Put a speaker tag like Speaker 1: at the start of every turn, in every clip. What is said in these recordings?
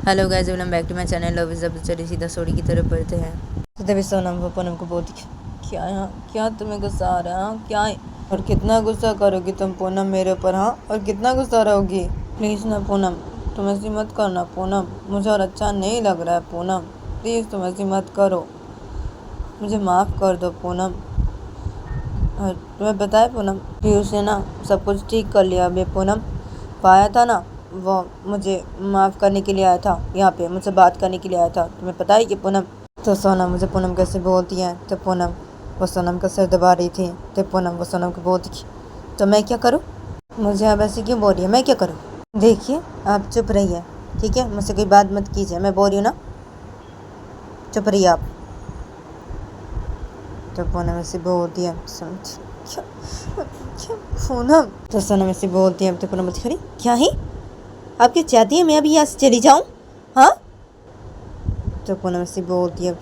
Speaker 1: Hello guys, welcome back to my channel love is अब। चलिए सीधा स्टोरी की तरफ बढ़ते हैं। तो तभी सोनम वो पूनम को बोलती क्या तुम्हें गुस्सा आ रहा है? क्या और कितना गुस्सा करोगी तुम पूनम मेरे ऊपर? हाँ, और कितना गुस्सा रहोगी? प्लीज़ ना पूनम, तुम ऐसी मत करना पूनम, मुझे और अच्छा नहीं लग रहा है पूनम, प्लीज़ तुम ऐसी मत करो, मुझे माफ़ कर दो पूनम। और तुम्हें पता है पूनम कि उसने ना सब कुछ ठीक कर लिया। अभी पूनम पाया था ना, वो मुझे माफ़ करने के लिए आया था, यहाँ पे मुझसे बात करने के लिए आया था। तुम्हें पता है कि पूनम? तो सोनम मुझे पूनम कैसे बोलती है, तो पूनम वो सोनम का सिर दबा रही थी। तो पूनम वो सोनम को बोलती थी, तो मैं क्या करूँ? मुझे अब ऐसे क्यों बोल रही है, मैं क्या करूँ? देखिए आप चुप रहिए, ठीक है? मुझसे कोई बात मत कीजिए, मैं बोल रही हूँ ना, चुप रहिए आप। तो पूनम ऐसे बोलती है, पूनम तो सोनम ऐसे बोलती है। तो पूनम बोलती, खरी क्या है, आप क्या चाहती है मैं अभी यहाँ से चली जाऊँ? हाँ? तो पूनम ऐसे बोलती है,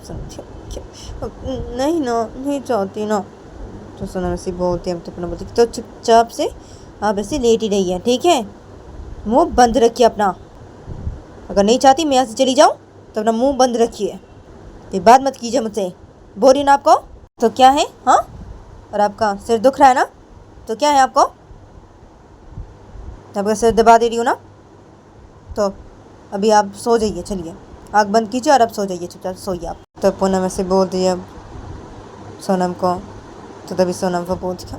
Speaker 1: नहीं ना, नहीं चाहती ना। तो सोनम ऐसे बोलती है। तो पूनम बोलती, तो चुपचाप से आप ऐसे लेट ही रही है, ठीक है? मुंह बंद रखिए अपना, अगर नहीं चाहती मैं यहाँ से चली जाऊँ तो अपना मुंह बंद रखिए, ये बात मत कीजिए मुझसे, बोल रही ना आपको। तो क्या है? हाँ, और आपका सिर दुख रहा है ना, तो क्या है आपको? आपका सिर दबा दे रही हूँ ना, तो अभी आप सो जाइए, चलिए आँख बंद कीजिए और अब सो जाइए, चुपचाप सोइए आप। तो पूनम ऐसे बोलती है सोनम को। तो तभी सोनम को बोलती है,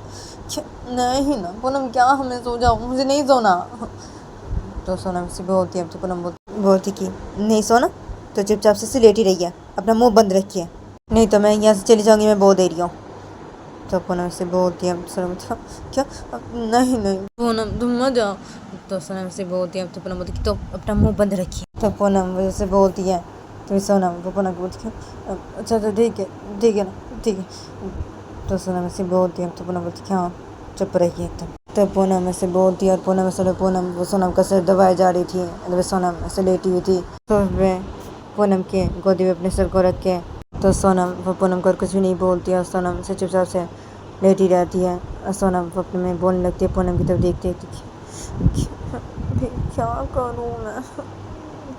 Speaker 1: नहीं ना पूनम, क्या हमें सो जाओ, मुझे नहीं सोना। तो सोनम से बोलती है। तो पूनम बोलती कि नहीं सोना तो चुपचाप से लेटी रहिए, अपना मुंह बंद रखिए, नहीं तो मैं यहाँ से चली जाऊँगी, मैं बोल दे रही हूँ। तो पूनम से बोलती है सोनम, क्या? नहीं नहीं पूनम तुम मत जाओ। तो सोनम से बोलती है। तो पूनम बोलती तो अपना मुंह बंद रखिए। तो पूनम से बोलती है। तो सोनम वो पूनम बोलती है, अच्छा तो ठीक है ना, ठीक है। तो सोनम से बोलती है। तो पूनम बोलती हाँ चुप रहिए एकदम। तो पूनम ऐसे बोलती है और पूनम वो सोनम का सिर दबाए जा रही थी, मतलब सोनम ऐसे लेटी हुई थी। तो वे पूनम के गोदी में अपने सिर को रख के, तो सोनम वो पूनम को कुछ भी नहीं बोलती है और सोनम से चुपचाप से लेटी रहती है। और सोनम वो अपने में बोलने लगती है, पूनम की तरफ देखती है, क्या करूँ मैं,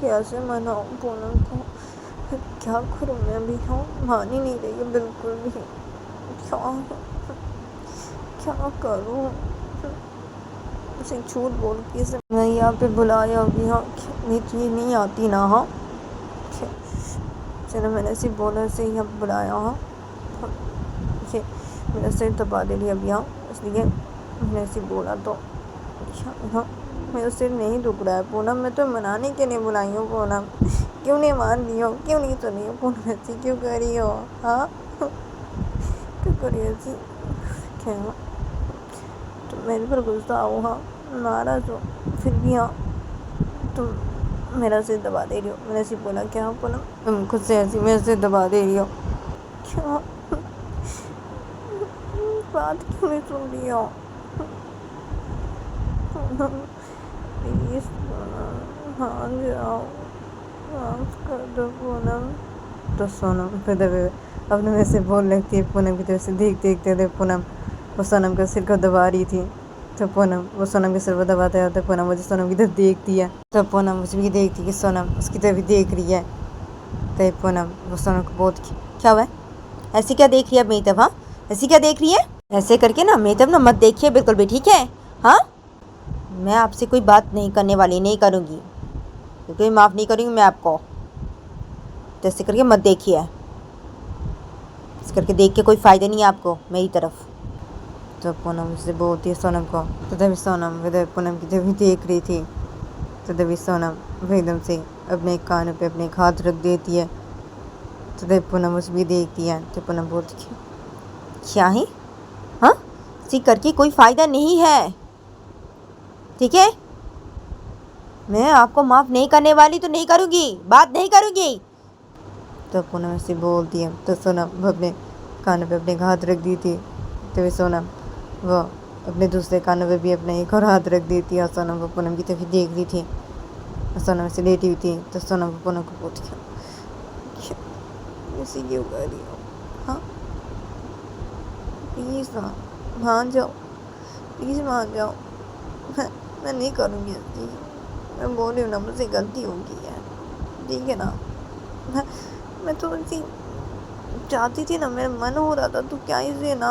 Speaker 1: कैसे मनाऊँ पूनम को, क्या करूँ मैं अभी? हाँ, मान ही नहीं रही है बिल्कुल भी, क्या करूँ? उसे झूठ बोल के मैं यहाँ पे बुलाया अभी। हाँ, ये नहीं आती ना। हाँ चलो, मैंने ऐसे बोला से यहाँ बुलाया। हाँ, मेरा सिर दबा दे रही अभी। हाँ, इसलिए मैंने ऐसे बोला। तो हाँ, मेरा सिर नहीं दुख रहा है पूनम, मैं तो मनाने के लिए बुलाई हूँ पूनम, क्यों नहीं मान रही हो, क्यों नहीं सुन रही हो पूनम, ऐसी क्यों कर रही हो? हाँ, क्यों कर रही हो ऐसी? क्या तुम मेरे पर गुस्सा हो? हाँ, नाराज़ हो, फिर भी हाँ तुम मेरा सिर दबा दे रही हो। मैंने ऐसे बोला क्या पूनम, तुम खुद से ऐसी मेरे सिर दबा दे रही हो? क्या बात क्यों नहीं सुन रही हो? प्लीज़ हाँ जाओ, माफ़ कर दो पूनम। तो सोनम फिर अपने में से बोल लगती है। पूनम की तरफ से देखते थे पूनम वो सोनम का सिर को दबा रही थी। तो पूनम वो सोनम के सिर को दबाते रहते, पूनम मुझे सोनम की तरफ देखती है। तो पूनम मुझे भी देखती है कि सोनम उसकी तरफ भी देख रही है। तो पूनम वो सोनम को बहुत क्या हुआ है, ऐसी क्या देख रही है मेरी तरफ? हाँ, ऐसी क्या देख रही है? ऐसे करके ना मेरी तरफ ना मत देखिए बिल्कुल भी, ठीक है? हाँ, मैं आपसे कोई बात नहीं करने वाली, नहीं करूँगी, क्योंकि माफ़ नहीं करूँगी मैं आपको। तो ऐसे करके मत देखिए, इस करके देख के कोई फ़ायदा नहीं है आपको मेरी तरफ। तो पूनम से बोलती है सोनम को। तो तभी सोनम पूनम की तरफ देख रही थी। तो तभी सोनम एकदम से अपने कानों पे अपने हाथ रख देती है। तो तभी पूनम उसे भी देखती है। तो पूनम बोलती है, क्या है? हाँ, इसी करके कोई फ़ायदा नहीं है, ठीक है? मैं आपको माफ़ नहीं करने वाली, तो नहीं करूँगी, बात नहीं करूँगी। तो पूनम ऐसे बोलती है। तो सोनम वो अपने कानों पे अपने हाथ रख दी थी। तो वे सोनम वो अपने दूसरे कानों पे भी अपना एक और हाथ रख दी थी। और सोनम वो पूनम की तरफ देख रही थी और सोनम ऐसे लेटी हुई थी। तो सोनम वो पूनम को पूछ ऐसे क्यों कर रही हो? हाँ, प्लीज़ ना मान जाओ, प्लीज़ मान जाओ, मैं नहीं करूँगी ऐसी, मैं बोल रही हूँ ना, मुझसे गलती हो गई है, ठीक है ना। मैं मैं तो ऐसी चाहती थी ना, मेरा मन हो रहा था, तो क्या इसे ना।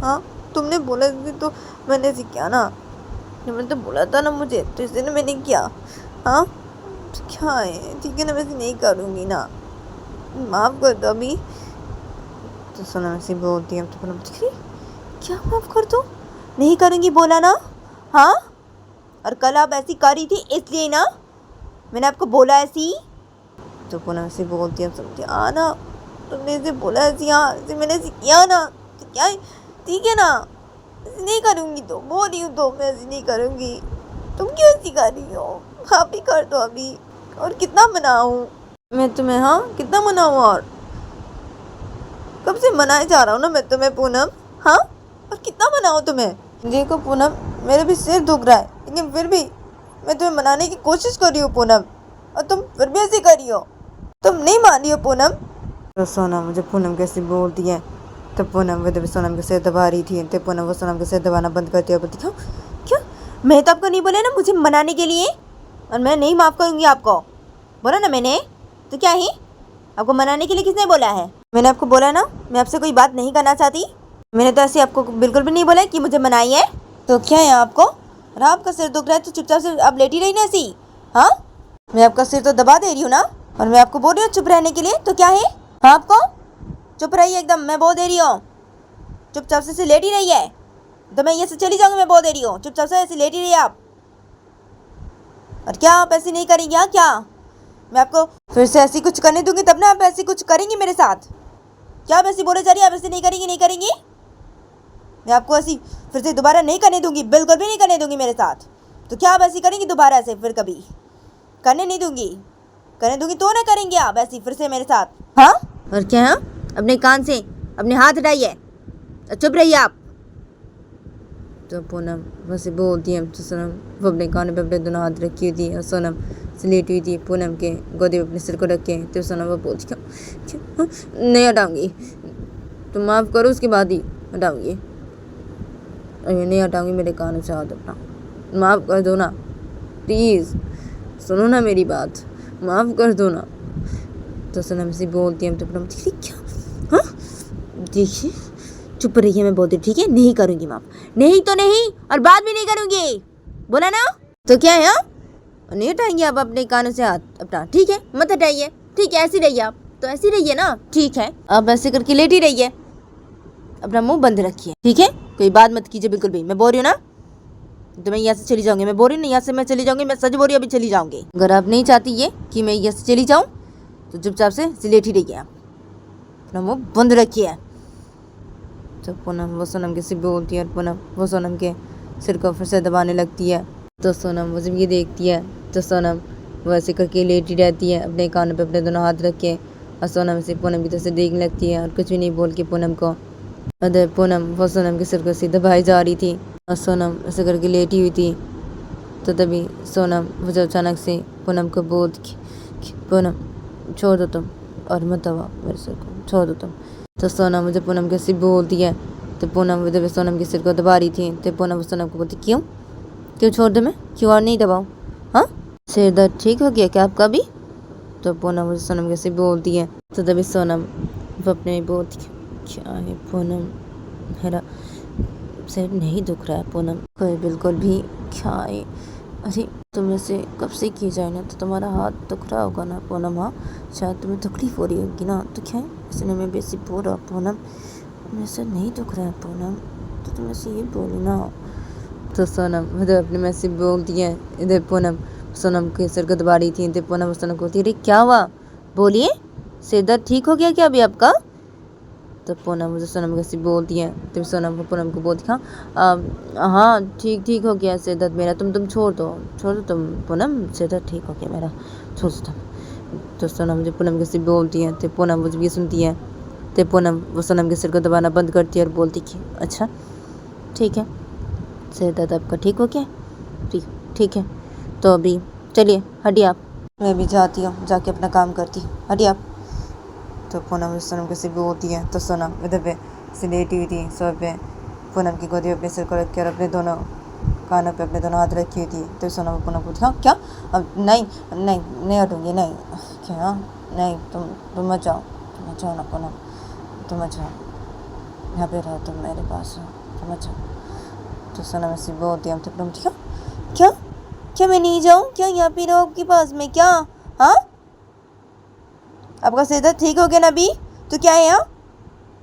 Speaker 1: हाँ, तुमने बोला थी तो मैंने ऐसे किया ना। मैंने तो बोला था ना मुझे, तो इसलिए मैंने किया। हाँ, तो क्या है, ठीक है ना, वैसे नहीं करूँगी ना, माफ़ कर दो अभी। तो सोनम से बोलती है, तो पूनम बोलती, क्या माफ़ कर दो, नहीं करूँगी बोला ना। हाँ, और कल आप ऐसी करी थी इसलिए ना मैंने आपको बोला ऐसी। तो पूनम से बोलती है, सुनती आना, तुमने इसे बोला ऐसी, हाँ इसे मैंने ऐसे किया ना, तो क्या है, ठीक है ना, ऐसे नहीं करूँगी, तो बोल रही हूँ तो मैं ऐसे नहीं करूँगी। तुम क्यों ऐसी कर रही हो, आप ही कर दो अभी। और कितना मनाऊँ मैं तुम्हें, हाँ कितना मनाऊँ, और कब से मनाए जा रहा हूँ ना मैं तुम्हें पूनम। हाँ, और कितना मनाऊँ तुम्हें। देखो पूनम, मेरे भी सिर दुख रहा है, लेकिन फिर भी मैं तुम्हें मनाने की कोशिश कर रही हूँ पूनम, और तुम फिर भी ऐसे कर रही हो, तुम नहीं मान रही हो पूनम। तो सोनम मुझे पूनम कैसे बोलती है, तो पूनम वो सोनम के सिर दबा रही थी, तो पूनम वो सोनम के सिर दबाना बंद करती है, बोलती क्यों क्यों, मैं तो आपको नहीं बोला ना मुझे मनाने के लिए, और मैं नहीं माफ़ करूँगी आपको, बोला ना मैंने, तो क्या है, आपको मनाने के लिए किसने बोला है। मैंने आपको बोला ना मैं आपसे कोई बात नहीं करना चाहती, मैंने तो ऐसे आपको बिल्कुल भी नहीं बोला कि मुझे मनाइए। तो क्या है आपको, और आपका सिर दुख रहा है तो चुपचाप से आप लेटी रही ना ऐसी। हाँ, मैं आपका सिर तो दबा दे रही हूँ ना, और मैं आपको बोल रही हूँ चुप रहने के लिए, तो क्या है, हाँ आपको चुप रहिए एकदम, मैं बोल दे रही हूँ, चुपचाप से लेटी रही है, तो मैं ये से चली जाऊँगी, मैं बोल दे रही हूँ, चुपचाप से ऐसे लेटी रहिए आप। और क्या आप ऐसे नहीं करेंगी, हाँ क्या मैं आपको फिर से ऐसी कुछ करने दूंगी तब ना आप ऐसी कुछ करेंगी मेरे साथ। क्या आप ऐसी बोले जा रही है, आप ऐसे नहीं करेंगी, नहीं करेंगी, मैं आपको ऐसी फिर से दोबारा नहीं करने दूंगी, बिल्कुल भी नहीं करने दूंगी मेरे साथ। तो क्या आप ऐसी करेंगी दोबारा ऐसे, फिर कभी करने नहीं दूंगी, करने दूंगी तो ना करेंगे आप ऐसी फिर से मेरे साथ। हाँ, और क्या है, अपने कान से अपने हाथ हटाइए, चुप रहिए आप। तो पूनम वैसे बोलती है, तो सोनम वो अपने कानों पे अपने दोनों हाथ रखी हुई थी, और सोनम से लेटी हुई थी पूनम के गोदे पे अपने सिर को रख के। तो सोनम वो बोलती क्यों नहीं हटाऊंगी, तो माफ़ करो उसके बाद ही हटाऊंगी, अरे नहीं हटाऊंगी मेरे कानों से हाथ अपना, माफ़ कर दो ना प्लीज़, सुनो ना मेरी बात, माफ़ कर दो ना। तो सोनम से बोलती है, तो पूनम क्या, हाँ देखिए चुप रहिए, मैं बोलती ठीक है, नहीं करूँगी माफ़, नहीं तो नहीं, और बात भी नहीं करूँगी, बोला ना। तो क्या है, नहीं हटाएंगे आप अपने कानों से हाथ अपना, ठीक है मत हटाइए, ठीक है ऐसी रहिए आप, तो ऐसी रहिए ना, ठीक है आप ऐसे करके लेटी रहिए, अपना मुंह बंद रखिए, ठीक है, कोई बात मत कीजिए बिल्कुल भी, मैं बोल रही हूँ ना, तो मैं यहाँ से चली जाऊँगी, मैं बोल रही हूँ ना यहाँ से मैं चली जाऊँगी, मैं सच बोल रही हूँ, अभी चली जाऊँगी। अगर आप नहीं चाहती ये कि मैं यहाँ से चली जाऊँ, तो चुपचाप से लेटी रहिए आप, अपना मुँह बंद रखिए। तो पूनम वो सोनम के सिर बोलती है, और पूनम वो सोनम के सिर को फिर से दबाने लगती है। तो सोनम वो जब ये देखती है, तो सोनम वो ऐसे करके लेटी रहती है, अपने कानों पे अपने दोनों हाथ रख के, और सोनम से पूनम की तरफ से देखने लगती है, और कुछ भी नहीं बोल के पूनम को, अरे पूनम वो सोनम के सिर को सीधा दबाई जा रही थी, और सोनम ऐसे करके लेटी हुई थी। तो तभी सोनम वो जब अचानक से पूनम को बोलती पूनम छोड़ दो तुम, और मत दबाओ मेरे सिर को, छोड़ दो तुम। तो सोनम मुझे पूनम के सिर बोलती है, तो पूनम जब सोनम के सिर को दबा रही थी, तो पूनम सोनम को बोलती क्यों क्यों छोड़ दो, मैं क्यों और नहीं दबाऊँ, हाँ सिर दर्द ठीक हो गया क्या आपका भी। तो पूनम मुझे सोनम के सिर बोलती है, तो तभी सोनम वो अपने बोलती क्या है पूनम, मेरा सिर नहीं दुख रहा है पूनम, कोई बिल्कुल भी, क्या है, अरे तुम ऐसे कब से की जाए ना, तो तुम्हारा हाथ दुख रहा होगा ना पूनम, हाँ शायद तुम्हें तकलीफ हो रही होगी ना, तो क्या है इसने मैं बेसी बोल रहा पूनम, मेरे सिर नहीं दुख रहा है पूनम, तो तुम ऐसे ये बोलो ना। तो सोनम इधर अपने में से बोलती है, इधर पूनम सोनम के सिर को दबा रही थी, इधर पूनम सोनम को बोलती है अरे क्या हुआ, बोलिए सिर दर्द ठीक हो गया क्या अभी आपका। तो पूनम मुझे सोनम कैसी बोलती है, तो सोनम पूनम को बोलती हाँ ठीक हो गया सिर दर्द मेरा, तुम छोड़ दो तुम पूनम, सिर दर्द ठीक हो गया मेरा, छोड़ दो तुम। तो सोनम मुझे पूनम कैसी बोलती है, तो पूनम मुझे ये सुनती है, तो पूनम वो सोनम के सिर को दबाना बंद करती है, और बोलती कि अच्छा ठीक है सिर दर्द आपका ठीक हो गया, ठीक है, तो अभी चलिए हटिए आप, मैं भी जाती हूँ, जाके अपना काम करती, हटिए आप। तो पूनम सोनम के सिर बोलती है, तो सोनम इधर पे से लेटी हुई थी सोफे पे, पूनम की गोदी अपने सिर को रख के, और अपने दोनों कानों पे अपने दोनों हाथ रखी हुई थी। तो सोनम पूनम को हाँ क्या, अब नहीं हटूँगी, नहीं क्या? नहीं, तुम मत जाओ, ना पूनम, तुम मत जाओ, यहाँ पे रहो, तुम मेरे पास रहो, तुम मत जाओ। तो सोनम ऐसी बोलती है, हम तो पूनम क्या क्या क्या मैं नहीं जाऊँ क्या? यहाँ पे रहो आपके पास में क्या? हाँ, आपका सेहत ठीक हो गया ना अभी? तो क्या है यहाँ?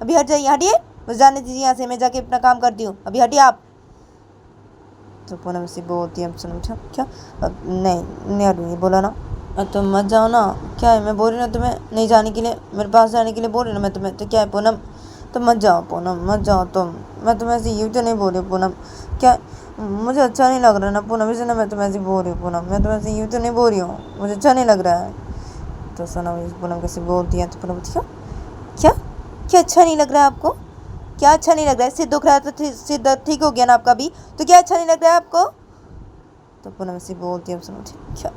Speaker 1: अभी हट जाइए, हटिए, मुझे जाने दीजिए यहाँ से, मैं जाके अपना काम करती हूँ, अभी हटिए आप। तो पूनम से बोलती है, सुनो क्या? नहीं हटूँगी, बोला ना। तुम मत जाओ ना, क्या है? मैं बोल रही ना तुम्हें नहीं जाने के लिए, मेरे पास जाने के लिए बोल रही ना मैं तुम्हें, तो क्या है पूनम? तुम मत जाओ पूनम, मत जाओ तुम। मैं तुम्हें ऐसे यूँ तो नहीं बोल रही पूनम, क्या? मुझे अच्छा नहीं लग रहा ना पूनम, इसलिए ना मैं तुम्हें ऐसे बोल रही हूँ पूनम, मैं तुम्हें ऐसे यूँ तो नहीं बोल रही हूँ, मुझे अच्छा नहीं लग रहा है। तो सोनम पूनम कैसे बोलती है, तो पूनम क्या क्या क्या अच्छा नहीं लग रहा है आपको? क्या अच्छा नहीं लग रहा है? सिर दुख रहा है तो सिर दर्द ठीक हो गया ना आपका भी, तो क्या अच्छा नहीं लग रहा है आपको? तो पूनम से बोलती है, सुनो क्या?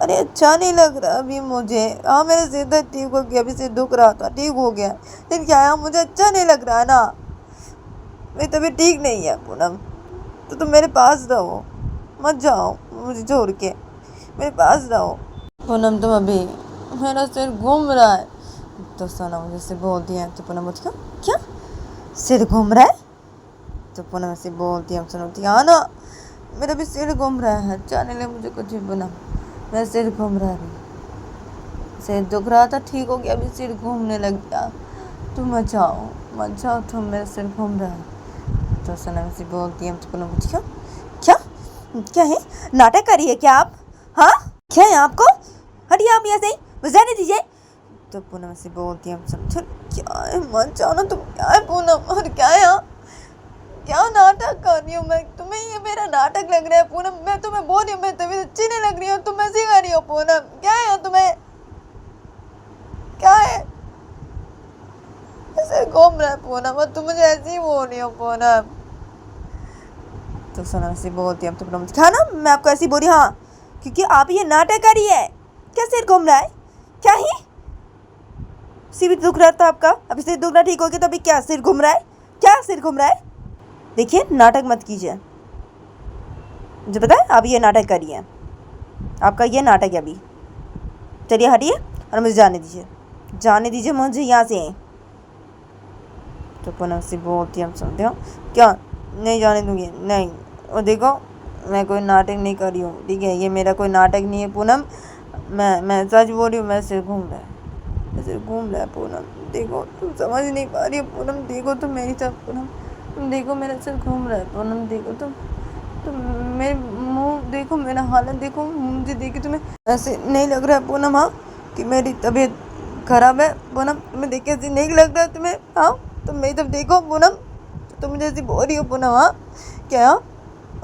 Speaker 1: अरे अच्छा नहीं लग रहा अभी मुझे, हाँ मेरा सिर दर्द ठीक हो गया, अभी सिर दुख रहा था ठीक हो गया, लेकिन क्या है मुझे अच्छा नहीं लग रहा है ना, मेरी तबीयत ठीक नहीं है पूनम। तो तुम मेरे पास रहो, मत जाओ मुझे छोड़ के, मेरे पास रहो। पूनम तुम अभी, मेरा सिर घूम रहा है। तो सोनम जैसे बोलती है, तो पूनम बोलती क्या सिर घूम रहा है? तो पूनम ऐसे बोलती है, सुनो हाँ ना, मेरा भी सिर घूम रहा है, जाने ले मुझे कुछ भी पूनम, मेरा सिर घूम रहा है, अभी सिर दुख रहा था ठीक हो गया, अभी सिर घूमने लग गया, तुम मत जाओ तुम, मेरा सिर घूम रहा है। तो सोनम से बोलती है, तो पूनम बोलती क्या क्या है? नाटक कर रही है क्या आप? हाँ, क्या है आपको? हटिए आप यहाँ से, बस जाने दीजिए। तो पूनम से बोलती है, समझो क्या है, मत जाओ ना तुम, क्या है पूनम, और क्या है यहाँ? क्या नाटक कर रही हूँ मैं? तुम्हें ये मेरा नाटक लग रहा है पूनम, मैं तुम्हें बोल रही हूँ मैं तबीयत अच्छी नहीं लग रही हूँ, तुम ऐसी कर रही हो पूनम, क्या है तुम्हें? क्या है? ऐसे घूम रहा है पूनम, और तुम मुझे ऐसे ही बोल रही हो पूनम। तो सोनम से बोलती है, अब तो पूनम क्या ना, मैं आपको ऐसी बोली, हाँ क्योंकि आप ये नाटक कर रही है। क्या सिर घूम रहा है? क्या ही सिर दुख रहा था आपका, अभी सिर दुखना ठीक हो गया, तो अभी क्या सिर घूम रहा है? क्या सिर घूम रहा है? देखिए नाटक मत कीजिए, मुझे पता है आप ये नाटक करिए, आपका ये नाटक है अभी, चलिए हटिए और मुझे जाने दीजिए मुझे यहाँ से। तो पूनम से बोलती है, हम सुनते हो क्या? नहीं जाने दूँगी, नहीं, और देखो मैं कोई नाटक नहीं कर रही हूँ, ठीक है, ये मेरा कोई नाटक नहीं है पूनम, मैं सच बोल रही हूँ, मेरा सिर घूम रहा है पूनम, देखो तुम समझ नहीं पा रही हो पूनम, देखो तुम मेरी तरफ पूनम, तुम देखो मेरा सिर घूम रहा है पूनम, देखो तुम मेरे मुंह देखो, मेरा हालत देखो, मुझे देख के तुम्हें ऐसे नहीं लग रहा है पूनम, हाँ कि मेरी तबीयत खराब है पूनम? तुम्हें देख के ऐसे नहीं लग रहा है तुम्हें? हाँ तुम मेरी तरफ देखो पूनम, तुम मुझे ऐसी बोल रही हो पूनम, हाँ क्या?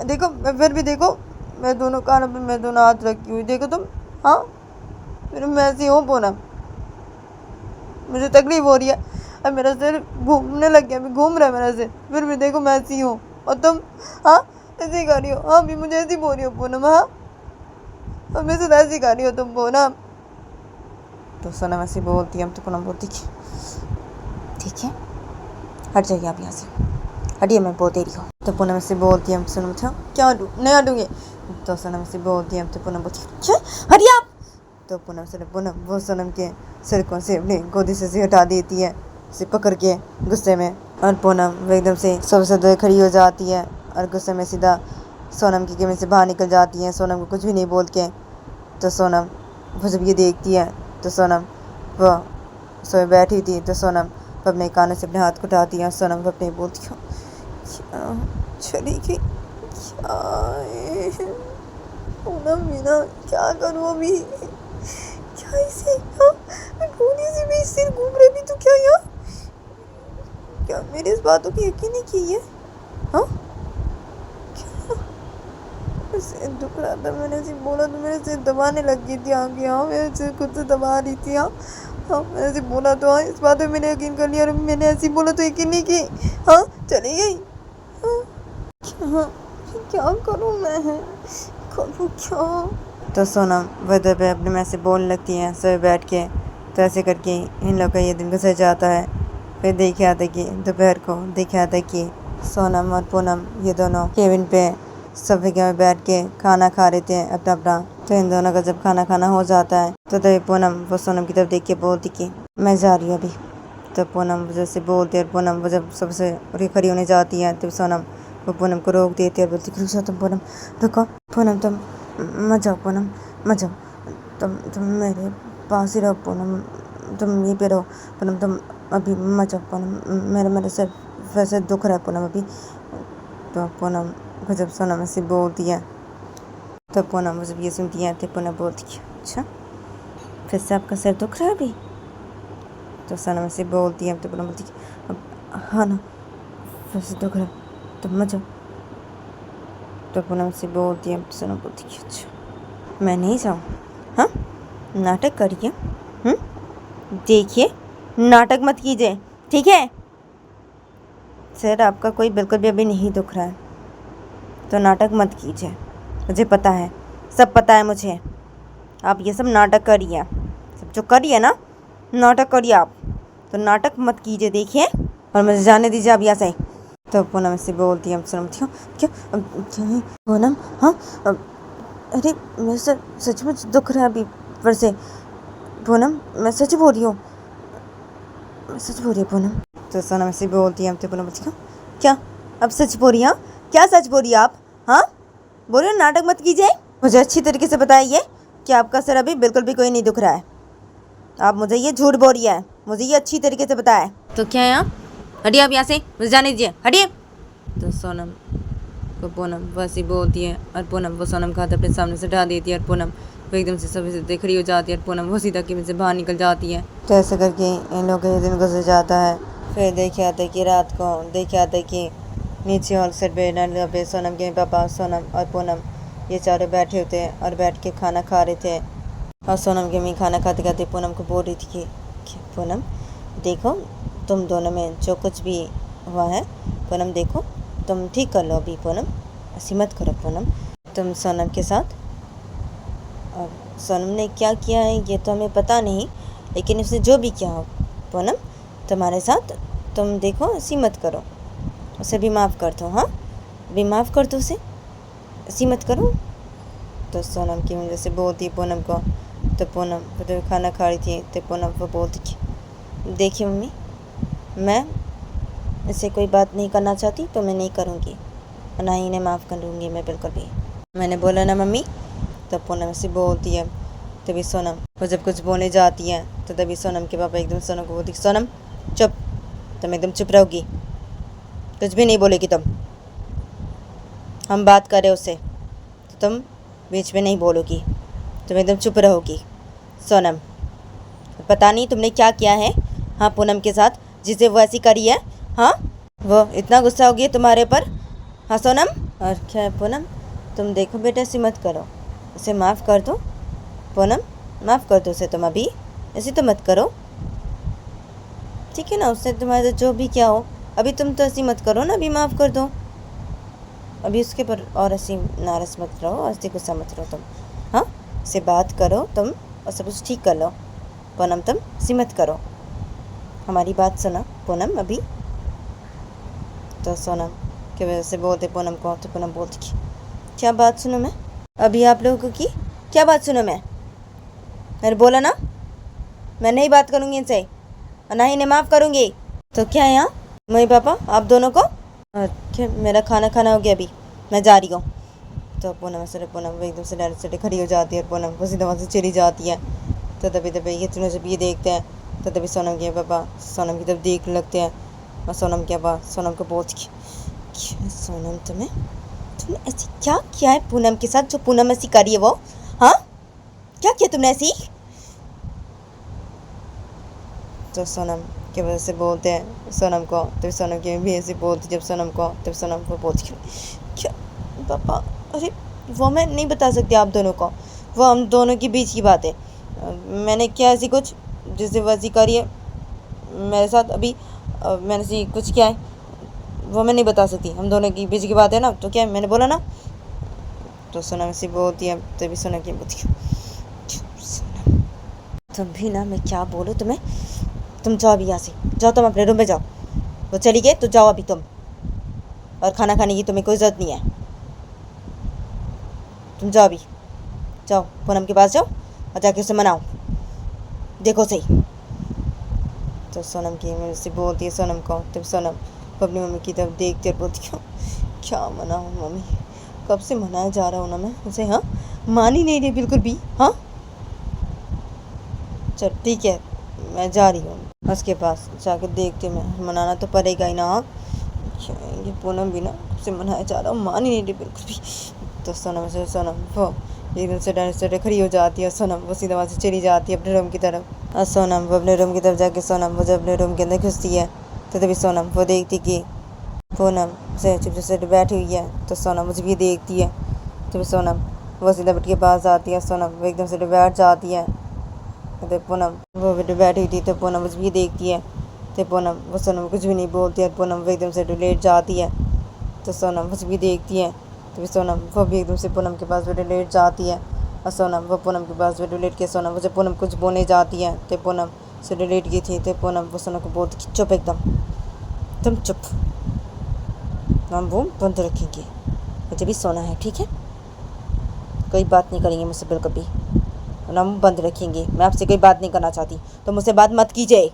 Speaker 1: देखो मैं फिर भी देखो, मैं दोनों कानों पे मैं दोनों हाथ रखी हुई, देखो तुम, हाँ फिर मैं ऐसी हूँ पूनम, मुझे तकलीफ हो रही है, अब मेरा सिर घूमने लग गया, अभी घूम रहा है मेरा सिर, फिर भी देखो मैं ऐसी हूँ, और तुम हाँ ऐसे ही कर रही हो, हाँ भी मुझे ऐसी बोल रही हो पूनम, हाँ और मेरे साथ ऐसी कर रही हो तुम पूनम। तो सोनम ऐसी बोलती है, हम तो पूनम बोलती ठीक है, हट जाइए आप यहाँ से, हटिए, मैं बोलती रही हूँ। तो पूनम से बोलती है, हम सोनम था क्या हटूँ, नहीं हटूँगी। तो सोनम से बोलती है, हम तो पूनम बोलती क्या हटिए आप। तो पूनम वो सोनम के सिर को से अपनी गोदी से हटा देती है, उसे पकड़ के गुस्से में, और पूनम वो एकदम से सबसे खड़ी हो जाती है और गुस्से में सीधा सोनम की केबिन से बाहर निकल जाती है, सोनम को कुछ भी नहीं बोल के। तो सोनम वो जब ये देखती है, तो सोनम वो सोए बैठी थी, तो सोनम अपने कानों से अपने हाथ को उठाती है, सोनम अपने बोलती है चली गई, क्या पूनम मीना, क्या करूँ अभी, क्या इसे, हाँ गोली से भी सिर घूम रही भी, तो क्या यार, क्या मेरी इस बातों की यकीन नहीं की है? हाँ क्या सिर दुख रहा था, मैंने ऐसे बोला तो मेरे सिर दबाने लग गई थी आगे, हाँ मेरे सिर खुद से दबा रही थी, हाँ मैंने ऐसे बोला तो, हाँ इस बात में मैंने यकीन कर लिया, और मैंने ऐसे बोला तो यकीन नहीं की, हाँ चली गई, हाँ क्या करूँ मैं, करूँ क्या? तो सोनम वजह पे अपने में से बोलने लगती हैं सोए बैठ के। तो ऐसे करके इन लोग का ये दिन गुजर जाता है। फिर देखे आता कि दोपहर को देखे आता कि सोनम और पूनम ये दोनों केबिन पे सोफे में बैठ के खाना खा रहे थे अपना अपना। तो इन दोनों का जब खाना खाना हो जाता है तो तभी पूनम वो सोनम की तरफ देख के बोलती कि मैं जा रही हूँ अभी। तो पूनम जैसे बोलती है और पूनम वो जब सबसे खड़ी होने जाती है तो सोनम वो पूनम को रोक देती है और बोलती रुक जाओ तुम पूनम, रुको पूनम, तुम मत जाओ पूनम, मत जाओ, तुम मेरे पास ही रहो पूनम, तुम यहीं पे रहो पूनम, तुम अभी मत जाओ पूनम, मेरे सिर वैसे दुख रहा है पूनम अभी। तो पूनम को जब सोनम ऐसे बोलती है तो पूनम जब ये सुनती है तो पूनम बोलती है अच्छा फिर से आपका सिर दुख रहा है अभी। तो सोनम ऐसे बोलती है तो पूनम बोलती है हाँ ना फिर से दुख रहा है तो मत जाओ। तो पूनम से बोलती है तो सोनम बोलती है अच्छा मैं नहीं जाऊँ, हाँ नाटक करिए, देखिए नाटक मत कीजिए ठीक है। सर आपका कोई बिल्कुल भी अभी नहीं दुख रहा है तो नाटक मत कीजिए, मुझे पता है, सब पता है मुझे, आप ये सब नाटक करिए, सब जो करिए ना नाटक करिए आप, तो नाटक मत कीजिए देखिए और मुझे जाने दीजिए आप यहाँ से। तो पूनम से बोलती है सोनम क्या पूनम, हाँ अरे मेरे सर सचमुच दुख रहा है अभी फिर से पूनम, मैं सच बोल रही हूँ, मैं सच बोल रही हूँ पूनम। तो सोनम से बोलती है तो पूनम बोलती है क्या अब सच बोल रही हैं, क्या सच बोल रही है आप, हाँ बोलो नाटक मत कीजिए, मुझे अच्छी तरीके से बताइए कि आपका सर अभी बिल्कुल भी कोई नहीं दुख रहा है, आप मुझे ये झूठ बोल रही है, मुझे ये अच्छी तरीके से बताया। तो क्या है यहाँ, हटिए आप यहाँ से, मुझे जाने दीजिए, हटिए। तो सोनम को पूनम वैसे बोलती है और पूनम वो सोनम का हाथ अपने सामने से हटा देती है और पूनम वो एकदम से सभी से खड़ी हो जाती है और पूनम वो सीधा कि से बाहर निकल जाती है। तो ऐसे करके इन लोगों का दिन गुजर जाता है। फिर देखे आते कि रात को देखे आते कि नीचे और सिर पे सोनम के पापा सोनम और पूनम ये चारों बैठे होते हैं और बैठ के खाना खा रहे थे और सोनम की मम्मी खाना खाते खाते पूनम को बोल रही थी कि पूनम देखो तुम दोनों में जो कुछ भी हुआ है पूनम देखो तुम ठीक कर लो अभी पूनम, ऐसी मत करो पूनम तुम सोनम के साथ, और सोनम ने क्या किया है ये तो हमें पता नहीं, लेकिन उसने जो भी किया हो पूनम तुम्हारे साथ, तुम देखो ऐसी मत करो, उसे भी माफ़ कर दो, हाँ भी माफ़ कर दो उसे, ऐसी मत करो। तो सोनम की वजह से बोलती है पूनम को, तो पूनम तो खाना खा रही थी तो पूनम को बोलती थी देखिए मम्मी मैं इससे कोई बात नहीं करना चाहती तो मैं नहीं करूँगी और ना ही इन्हें माफ़ करूँगी मैं बिल्कुल भी, मैंने बोला ना मम्मी। तो पूनम से बोलती है तभी सोनम वो जब कुछ बोलने जाती है तो तभी सोनम के पापा एकदम सोनम को बोलती सोनम चुप, तुम एकदम चुप रहोगी, कुछ भी नहीं बोलेगी तुम, हम बात कर रहे उससे तो तुम बीच में नहीं बोलोगी, तुम एकदम चुप रहोगी सोनम, पता नहीं तुमने क्या किया है हाँ पूनम के साथ जिसे वो ऐसी करी है, हाँ वो इतना गुस्सा हो गया तुम्हारे पर, हाँ सोनम। और क्या है पूनम तुम देखो बेटा ऐसी मत करो, उसे माफ़ कर दो पूनम, माफ़ कर दो उसे तुम अभी, ऐसी तो मत करो ठीक है ना, उसने तुम्हारे जो भी किया हो अभी तुम तो ऐसी मत करो ना, अभी माफ़ कर दो अभी उसके पर, और ऐसी नाराज़ मत रहो, ऐसी गुस्सा मत रहो तुम, हाँ से बात करो तुम और सब कुछ ठीक कर लो पूनम, तुम ऐसी मत करो, हमारी बात सुना पूनम अभी। तो सोनम की वजह से बोलते पूनम को, तो पूनम बोलती क्या बात सुनो मैं अभी आप लोगों की, क्या बात सुनो मैंने बोला ना मैं नहीं बात करूँगी इनसे और ना ही इन्हें माफ़ करूँगी। तो क्या है यहाँ मम्मी पापा आप दोनों को, क्या मेरा खाना खाना हो गया अभी मैं जा रही हूँ। तो पूनम एकदम से डायरेक्ट से खड़ी हो जाती है और पूनम को सीधा वहाँ से चली जाती है। तो तभी ये तीनों जब ये देखते हैं तो तभी सोनम के पापा सोनम की तरफ देख लगते हैं और सोनम के पापा सोनम को बोलती सोनम तुमने ऐसी क्या किया है पूनम के साथ जो पूनम ऐसी करी है वो, हाँ क्या किया तुमने ऐसी। तो सोनम की वजह से बोलते हैं सोनम को, तो सोनम की भी ऐसे बोलती जब सोनम को, तब सोनम को बोलती क्या पापा, अरे वो मैं नहीं बता सकती आप दोनों को, वो हम दोनों के बीच की बात है, मैंने क्या ऐसी कुछ जिससे वैसी करी है मेरे साथ अभी, मैंने ऐसी कुछ किया है वो मैं नहीं बता सकती, हम दोनों की बीच की बात है ना, तो क्या है मैंने बोला ना। तो सोनम ऐसी बोलती है तभी सोनम की बोलती सोनम तुम भी ना, मैं क्या बोलूँ तुम्हें, तुम जाओ अभी यहाँ से, जाओ तुम अपने रूम में जाओ, वो चली गए तो जाओ अभी तुम, और खाना खाने की तुम्हें कोई ज़रूरत नहीं है, तुम जाओ अभी
Speaker 2: जाओ पूनम के पास जाओ और जाके उसे मनाओ, देखो सही। तो सोनम की मेरे से बोलती है सोनम को, तब सोनम अपनी मम्मी की तरफ देखती है और बोलती है क्या मनाऊँ मम्मी, कब से मनाया जा रहा हूँ ना मैं उसे, हाँ मान ही नहीं रही बिल्कुल भी। हाँ चल ठीक है, मैं जा रही हूँ उसके पास, जाकर देखती हूँ मैं, मनाना तो पड़ेगा ही ना। हाँ ये पूनम भी ना से मनाया जा रहा हूँ, मान ही नहीं रही बिल्कुल भी। तो सोनम वो एकदम से डर से खड़ी हो जाती है। सोनम वो सीधा वहाँ से चली जाती है अपने रूम की तरफ। और सोनम वो अपने रूम की तरफ जाके सोनम वो जब अपने रूम के अंदर घुसती है तो तभी सोनम वो देखती कि पूनम से चुप से बैठी हुई है। तो सोनम मुझे भी देखती है, तो सोनम वो सीधा बेड के पास आती है। सोनम वो एकदम से बैठ जाती है। तो पूनम वो बेड बैठी हुई थी तो पूनम मुझे भी देखती है। तो पूनम वो सोनम कुछ भी नहीं बोलती है। पूनम वो एकदम से लेट जाती है। तो सोनम मुझे भी देखती है, तो सोनम वो भी एकदम से पूनम के पास बेटे लेट जाती है। और सोनम वो पूनम के पास बेटे लेट के सोनम वो जब पूनम कुछ बोलने जाती है तो पूनम से लेट गई थी। तो पूनम वो सोनम को बोलती कि चुप एकदम, तुम चुप, हम वो बंद रखेंगे, मुझे भी सोना है ठीक है, कोई बात नहीं करेंगे मुझसे बिल्कुल भी, हम बंद रखेंगे। मैं आपसे कोई बात नहीं करना चाहती तो मुझसे बात मत कीजिए,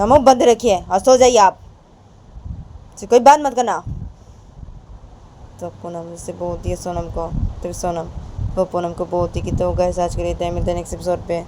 Speaker 2: हम बंद रखिए और सो जाइए आप, से कोई बात मत करना। तो पूनम से बोलती है सोनम को, तो सोनम वो पूनम को बोलती कि तो गैस आज के लिए मिलते हैं नेक्स्ट एपिसोड पे।